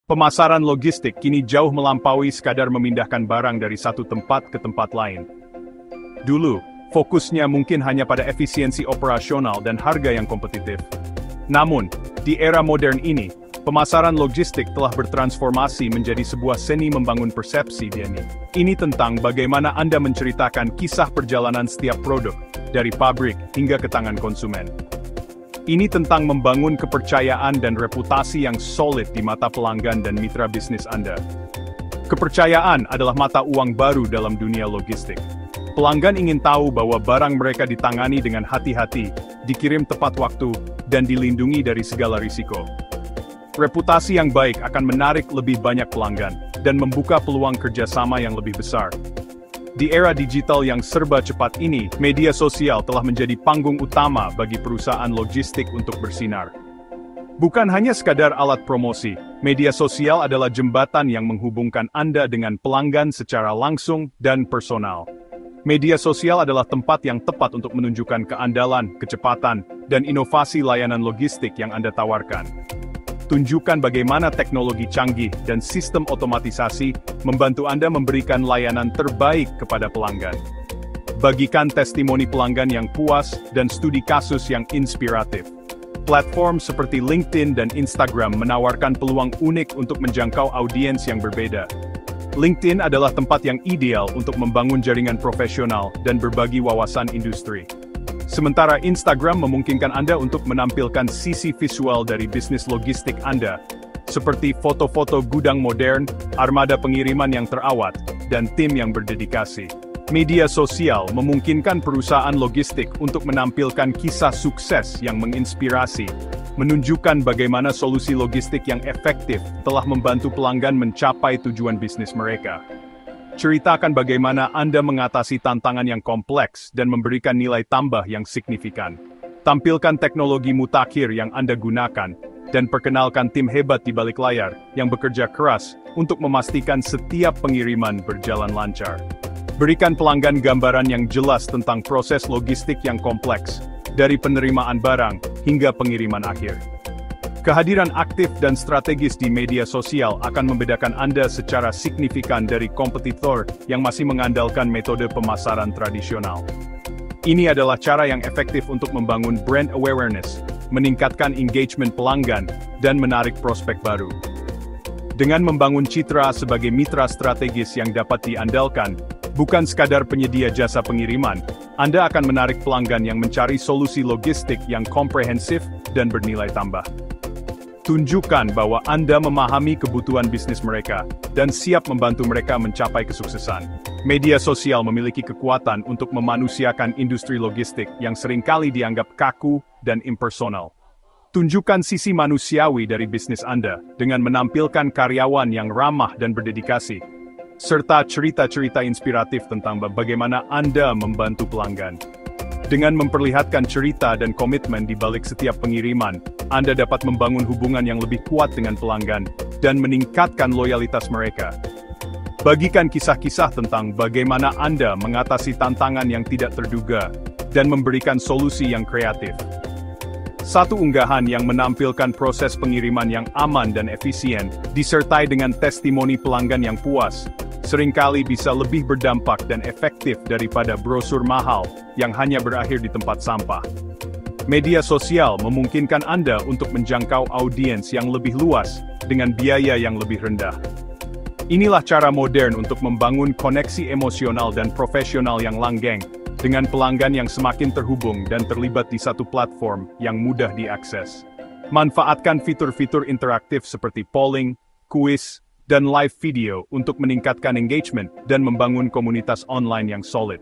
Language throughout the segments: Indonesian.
Pemasaran logistik kini jauh melampaui sekadar memindahkan barang dari satu tempat ke tempat lain. Dulu, fokusnya mungkin hanya pada efisiensi operasional dan harga yang kompetitif. Namun, di era modern ini, pemasaran logistik telah bertransformasi menjadi sebuah seni membangun persepsi dini. Ini tentang bagaimana Anda menceritakan kisah perjalanan setiap produk, dari pabrik hingga ke tangan konsumen. Ini tentang membangun kepercayaan dan reputasi yang solid di mata pelanggan dan mitra bisnis Anda. Kepercayaan adalah mata uang baru dalam dunia logistik. Pelanggan ingin tahu bahwa barang mereka ditangani dengan hati-hati, dikirim tepat waktu, dan dilindungi dari segala risiko. Reputasi yang baik akan menarik lebih banyak pelanggan, dan membuka peluang kerjasama yang lebih besar. Di era digital yang serba cepat ini, media sosial telah menjadi panggung utama bagi perusahaan logistik untuk bersinar. Bukan hanya sekadar alat promosi, media sosial adalah jembatan yang menghubungkan Anda dengan pelanggan secara langsung dan personal. Media sosial adalah tempat yang tepat untuk menunjukkan keandalan, kecepatan, dan inovasi layanan logistik yang Anda tawarkan. Tunjukkan bagaimana teknologi canggih dan sistem otomatisasi membantu Anda memberikan layanan terbaik kepada pelanggan. Bagikan testimoni pelanggan yang puas dan studi kasus yang inspiratif. Platform seperti LinkedIn dan Instagram menawarkan peluang unik untuk menjangkau audiens yang berbeda. LinkedIn adalah tempat yang ideal untuk membangun jaringan profesional dan berbagi wawasan industri. Sementara Instagram memungkinkan Anda untuk menampilkan sisi visual dari bisnis logistik Anda, seperti foto-foto gudang modern, armada pengiriman yang terawat, dan tim yang berdedikasi. Media sosial memungkinkan perusahaan logistik untuk menampilkan kisah sukses yang menginspirasi, menunjukkan bagaimana solusi logistik yang efektif telah membantu pelanggan mencapai tujuan bisnis mereka. Ceritakan bagaimana Anda mengatasi tantangan yang kompleks dan memberikan nilai tambah yang signifikan. Tampilkan teknologi mutakhir yang Anda gunakan, dan perkenalkan tim hebat di balik layar yang bekerja keras untuk memastikan setiap pengiriman berjalan lancar. Berikan pelanggan gambaran yang jelas tentang proses logistik yang kompleks, dari penerimaan barang hingga pengiriman akhir. Kehadiran aktif dan strategis di media sosial akan membedakan Anda secara signifikan dari kompetitor yang masih mengandalkan metode pemasaran tradisional. Ini adalah cara yang efektif untuk membangun brand awareness, meningkatkan engagement pelanggan, dan menarik prospek baru. Dengan membangun citra sebagai mitra strategis yang dapat diandalkan, bukan sekadar penyedia jasa pengiriman, Anda akan menarik pelanggan yang mencari solusi logistik yang komprehensif dan bernilai tambah. Tunjukkan bahwa Anda memahami kebutuhan bisnis mereka, dan siap membantu mereka mencapai kesuksesan. Media sosial memiliki kekuatan untuk memanusiakan industri logistik yang seringkali dianggap kaku dan impersonal. Tunjukkan sisi manusiawi dari bisnis Anda, dengan menampilkan karyawan yang ramah dan berdedikasi, serta cerita-cerita inspiratif tentang bagaimana Anda membantu pelanggan. Dengan memperlihatkan cerita dan komitmen di balik setiap pengiriman, Anda dapat membangun hubungan yang lebih kuat dengan pelanggan, dan meningkatkan loyalitas mereka. Bagikan kisah-kisah tentang bagaimana Anda mengatasi tantangan yang tidak terduga, dan memberikan solusi yang kreatif. Satu unggahan yang menampilkan proses pengiriman yang aman dan efisien, disertai dengan testimoni pelanggan yang puas, seringkali bisa lebih berdampak dan efektif daripada brosur mahal yang hanya berakhir di tempat sampah. Media sosial memungkinkan Anda untuk menjangkau audiens yang lebih luas dengan biaya yang lebih rendah. Inilah cara modern untuk membangun koneksi emosional dan profesional yang langgeng, dengan pelanggan yang semakin terhubung dan terlibat di satu platform yang mudah diakses. Manfaatkan fitur-fitur interaktif seperti polling, kuis, dan live video untuk meningkatkan engagement dan membangun komunitas online yang solid.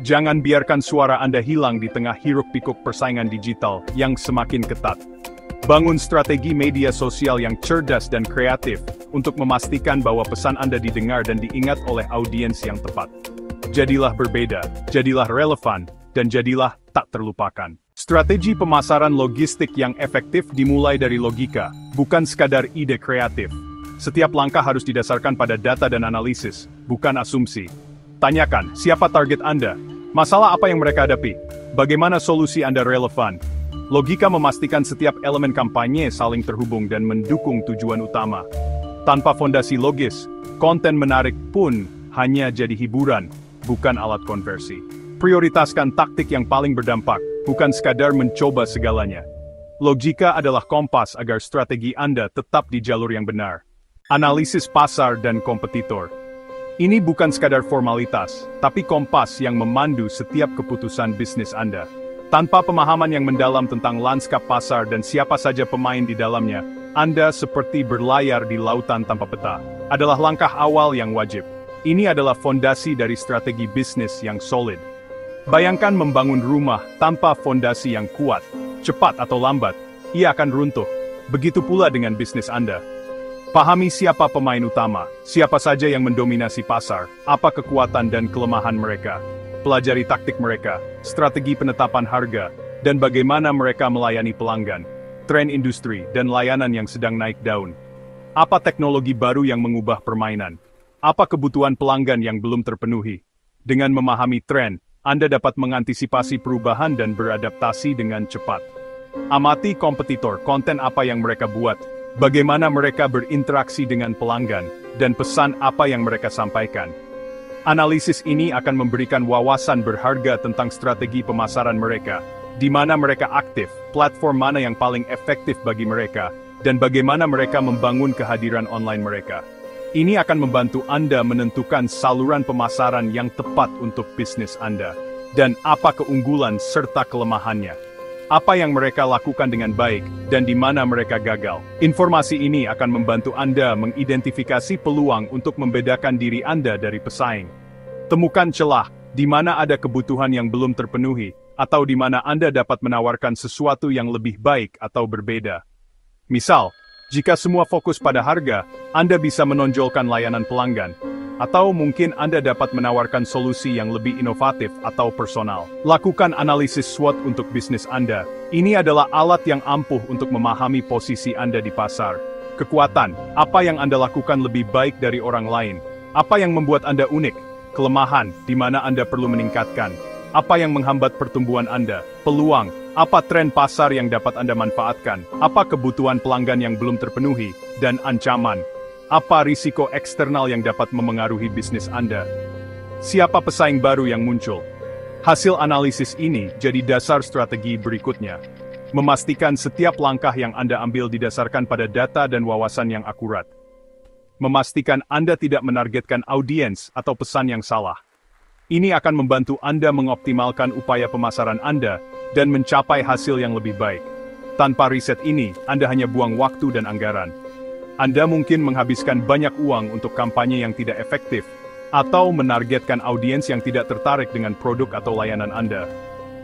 Jangan biarkan suara Anda hilang di tengah hiruk-pikuk persaingan digital yang semakin ketat. Bangun strategi media sosial yang cerdas dan kreatif untuk memastikan bahwa pesan Anda didengar dan diingat oleh audiens yang tepat. Jadilah berbeda, jadilah relevan, dan jadilah tak terlupakan. Strategi pemasaran logistik yang efektif dimulai dari logika, bukan sekadar ide kreatif. Setiap langkah harus didasarkan pada data dan analisis, bukan asumsi. Tanyakan, siapa target Anda? Masalah apa yang mereka hadapi? Bagaimana solusi Anda relevan? Logika memastikan setiap elemen kampanye saling terhubung dan mendukung tujuan utama. Tanpa fondasi logis, konten menarik pun hanya jadi hiburan, bukan alat konversi. Prioritaskan taktik yang paling berdampak, bukan sekadar mencoba segalanya. Logika adalah kompas agar strategi Anda tetap di jalur yang benar. Analisis pasar dan kompetitor. Ini bukan sekadar formalitas, tapi kompas yang memandu setiap keputusan bisnis Anda. Tanpa pemahaman yang mendalam tentang lanskap pasar dan siapa saja pemain di dalamnya, Anda seperti berlayar di lautan tanpa peta. Adalah langkah awal yang wajib. Ini adalah fondasi dari strategi bisnis yang solid. Bayangkan membangun rumah tanpa fondasi yang kuat. Cepat atau lambat, ia akan runtuh. Begitu pula dengan bisnis Anda. Pahami siapa pemain utama, siapa saja yang mendominasi pasar, apa kekuatan dan kelemahan mereka. Pelajari taktik mereka, strategi penetapan harga, dan bagaimana mereka melayani pelanggan, tren industri, dan layanan yang sedang naik daun. Apa teknologi baru yang mengubah permainan? Apa kebutuhan pelanggan yang belum terpenuhi? Dengan memahami tren, Anda dapat mengantisipasi perubahan dan beradaptasi dengan cepat. Amati kompetitor, konten apa yang mereka buat, bagaimana mereka berinteraksi dengan pelanggan, dan pesan apa yang mereka sampaikan. Analisis ini akan memberikan wawasan berharga tentang strategi pemasaran mereka, di mana mereka aktif, platform mana yang paling efektif bagi mereka, dan bagaimana mereka membangun kehadiran online mereka. Ini akan membantu Anda menentukan saluran pemasaran yang tepat untuk bisnis Anda, dan apa keunggulan serta kelemahannya. Apa yang mereka lakukan dengan baik, dan di mana mereka gagal. Informasi ini akan membantu Anda mengidentifikasi peluang untuk membedakan diri Anda dari pesaing. Temukan celah, di mana ada kebutuhan yang belum terpenuhi, atau di mana Anda dapat menawarkan sesuatu yang lebih baik atau berbeda. Misal, jika semua fokus pada harga, Anda bisa menonjolkan layanan pelanggan, atau mungkin Anda dapat menawarkan solusi yang lebih inovatif atau personal. Lakukan analisis SWOT untuk bisnis Anda. Ini adalah alat yang ampuh untuk memahami posisi Anda di pasar. Kekuatan, apa yang Anda lakukan lebih baik dari orang lain? Apa yang membuat Anda unik? Kelemahan, di mana Anda perlu meningkatkan. Apa yang menghambat pertumbuhan Anda? Peluang, apa tren pasar yang dapat Anda manfaatkan? Apa kebutuhan pelanggan yang belum terpenuhi? Dan ancaman, apa risiko eksternal yang dapat memengaruhi bisnis Anda? Siapa pesaing baru yang muncul? Hasil analisis ini jadi dasar strategi berikutnya. Memastikan setiap langkah yang Anda ambil didasarkan pada data dan wawasan yang akurat. Memastikan Anda tidak menargetkan audiens atau pesan yang salah. Ini akan membantu Anda mengoptimalkan upaya pemasaran Anda dan mencapai hasil yang lebih baik. Tanpa riset ini, Anda hanya buang waktu dan anggaran. Anda mungkin menghabiskan banyak uang untuk kampanye yang tidak efektif, atau menargetkan audiens yang tidak tertarik dengan produk atau layanan Anda.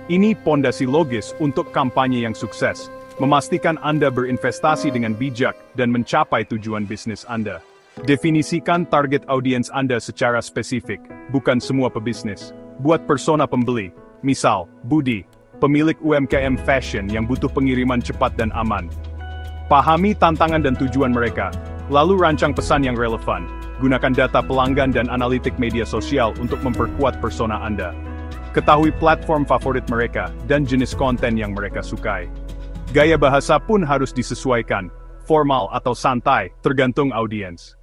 Ini pondasi logis untuk kampanye yang sukses, memastikan Anda berinvestasi dengan bijak dan mencapai tujuan bisnis Anda. Definisikan target audiens Anda secara spesifik, bukan semua pebisnis. Buat persona pembeli, misal, Budi, pemilik UMKM fashion yang butuh pengiriman cepat dan aman. Pahami tantangan dan tujuan mereka, lalu rancang pesan yang relevan. Gunakan data pelanggan dan analitik media sosial untuk memperkuat persona Anda. Ketahui platform favorit mereka dan jenis konten yang mereka sukai. Gaya bahasa pun harus disesuaikan, formal atau santai, tergantung audiens.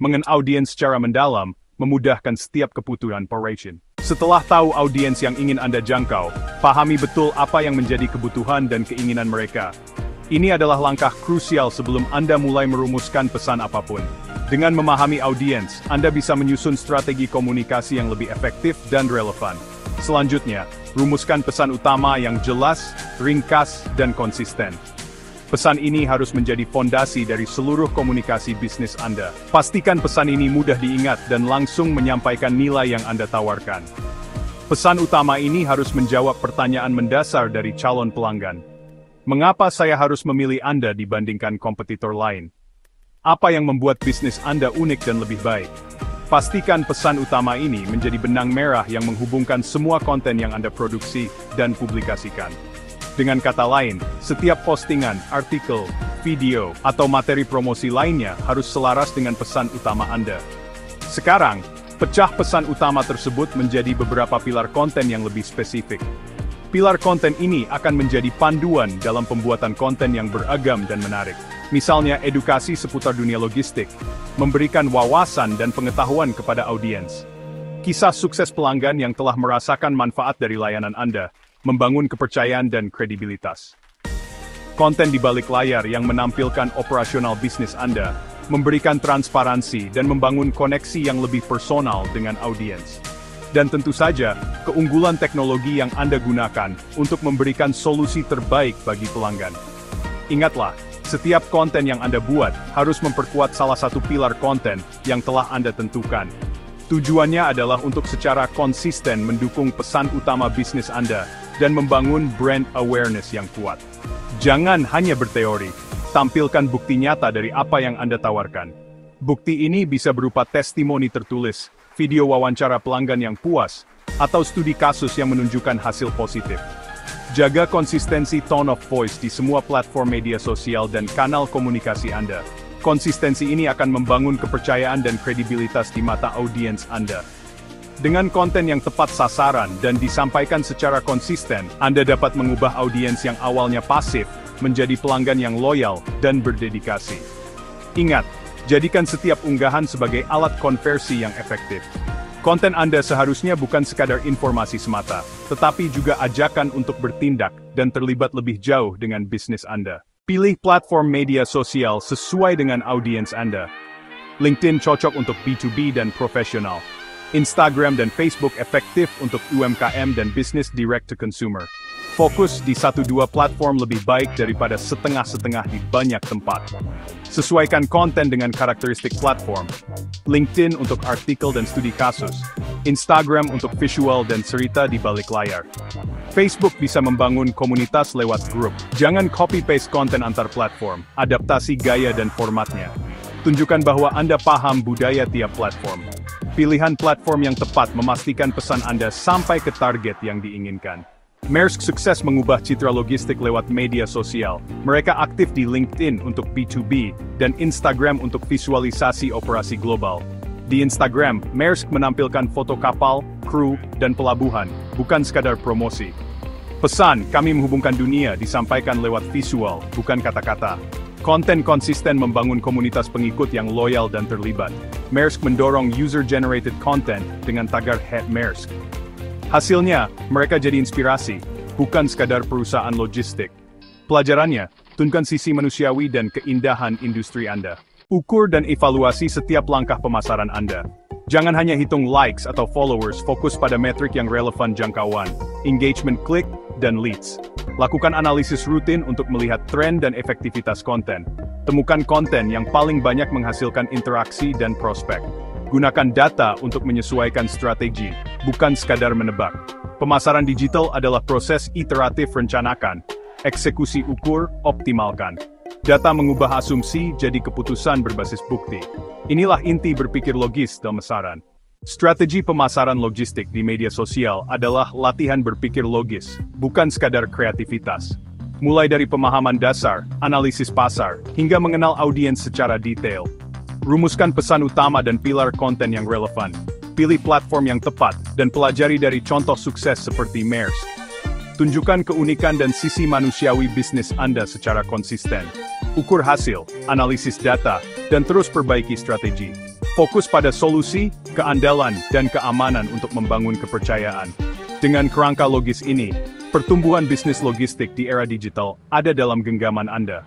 Mengenal audiens secara mendalam, memudahkan setiap kebutuhan operation. Setelah tahu audiens yang ingin Anda jangkau, pahami betul apa yang menjadi kebutuhan dan keinginan mereka. Ini adalah langkah krusial sebelum Anda mulai merumuskan pesan apapun. Dengan memahami audiens, Anda bisa menyusun strategi komunikasi yang lebih efektif dan relevan. Selanjutnya, rumuskan pesan utama yang jelas, ringkas, dan konsisten. Pesan ini harus menjadi fondasi dari seluruh komunikasi bisnis Anda. Pastikan pesan ini mudah diingat dan langsung menyampaikan nilai yang Anda tawarkan. Pesan utama ini harus menjawab pertanyaan mendasar dari calon pelanggan. Mengapa saya harus memilih Anda dibandingkan kompetitor lain? Apa yang membuat bisnis Anda unik dan lebih baik? Pastikan pesan utama ini menjadi benang merah yang menghubungkan semua konten yang Anda produksi dan publikasikan. Dengan kata lain, setiap postingan, artikel, video, atau materi promosi lainnya harus selaras dengan pesan utama Anda. Sekarang, pecah pesan utama tersebut menjadi beberapa pilar konten yang lebih spesifik. Pilar konten ini akan menjadi panduan dalam pembuatan konten yang beragam dan menarik. Misalnya edukasi seputar dunia logistik, memberikan wawasan dan pengetahuan kepada audiens. Kisah sukses pelanggan yang telah merasakan manfaat dari layanan Anda, membangun kepercayaan dan kredibilitas. Konten di balik layar yang menampilkan operasional bisnis Anda, memberikan transparansi dan membangun koneksi yang lebih personal dengan audiens. Dan tentu saja, keunggulan teknologi yang Anda gunakan untuk memberikan solusi terbaik bagi pelanggan. Ingatlah, setiap konten yang Anda buat harus memperkuat salah satu pilar konten yang telah Anda tentukan. Tujuannya adalah untuk secara konsisten mendukung pesan utama bisnis Anda dan membangun brand awareness yang kuat. Jangan hanya berteori, tampilkan bukti nyata dari apa yang Anda tawarkan. Bukti ini bisa berupa testimoni tertulis, video wawancara pelanggan yang puas, atau studi kasus yang menunjukkan hasil positif. Jaga konsistensi tone of voice di semua platform media sosial dan kanal komunikasi Anda. Konsistensi ini akan membangun kepercayaan dan kredibilitas di mata audiens Anda. Dengan konten yang tepat sasaran dan disampaikan secara konsisten, Anda dapat mengubah audiens yang awalnya pasif menjadi pelanggan yang loyal dan berdedikasi. Ingat, jadikan setiap unggahan sebagai alat konversi yang efektif. Konten Anda seharusnya bukan sekadar informasi semata, tetapi juga ajakan untuk bertindak dan terlibat lebih jauh dengan bisnis Anda. Pilih platform media sosial sesuai dengan audiens Anda. LinkedIn cocok untuk B2B dan profesional. Instagram dan Facebook efektif untuk UMKM dan bisnis direct to consumer. Fokus di 1-2 platform lebih baik daripada setengah-setengah di banyak tempat. Sesuaikan konten dengan karakteristik platform. LinkedIn untuk artikel dan studi kasus. Instagram untuk visual dan cerita di balik layar. Facebook bisa membangun komunitas lewat grup. Jangan copy-paste konten antar platform. Adaptasi gaya dan formatnya. Tunjukkan bahwa Anda paham budaya tiap platform. Pilihan platform yang tepat memastikan pesan Anda sampai ke target yang diinginkan. Maersk sukses mengubah citra logistik lewat media sosial. Mereka aktif di LinkedIn untuk B2B dan Instagram untuk visualisasi operasi global. Di Instagram, Maersk menampilkan foto kapal, kru, dan pelabuhan, bukan sekadar promosi. Pesan, kami menghubungkan dunia, disampaikan lewat visual, bukan kata-kata. Konten konsisten membangun komunitas pengikut yang loyal dan terlibat. Maersk mendorong user-generated content dengan tagar #Maersk. Hasilnya, mereka jadi inspirasi, bukan sekadar perusahaan logistik. Pelajarannya, tunjukkan sisi manusiawi dan keindahan industri Anda. Ukur dan evaluasi setiap langkah pemasaran Anda. Jangan hanya hitung likes atau followers, fokus pada metrik yang relevan jangkauan, engagement klik, dan leads. Lakukan analisis rutin untuk melihat tren dan efektivitas konten. Temukan konten yang paling banyak menghasilkan interaksi dan prospek. Gunakan data untuk menyesuaikan strategi, bukan sekadar menebak. Pemasaran digital adalah proses iteratif, rencanakan, eksekusi ukur, optimalkan. Data mengubah asumsi jadi keputusan berbasis bukti. Inilah inti berpikir logis dalam pemasaran. Strategi pemasaran logistik di media sosial adalah latihan berpikir logis, bukan sekadar kreativitas. Mulai dari pemahaman dasar, analisis pasar, hingga mengenal audiens secara detail. Rumuskan pesan utama dan pilar konten yang relevan. Pilih platform yang tepat, dan pelajari dari contoh sukses seperti Maersk. Tunjukkan keunikan dan sisi manusiawi bisnis Anda secara konsisten. Ukur hasil, analisis data, dan terus perbaiki strategi. Fokus pada solusi, keandalan, dan keamanan untuk membangun kepercayaan. Dengan kerangka logis ini, pertumbuhan bisnis logistik di era digital ada dalam genggaman Anda.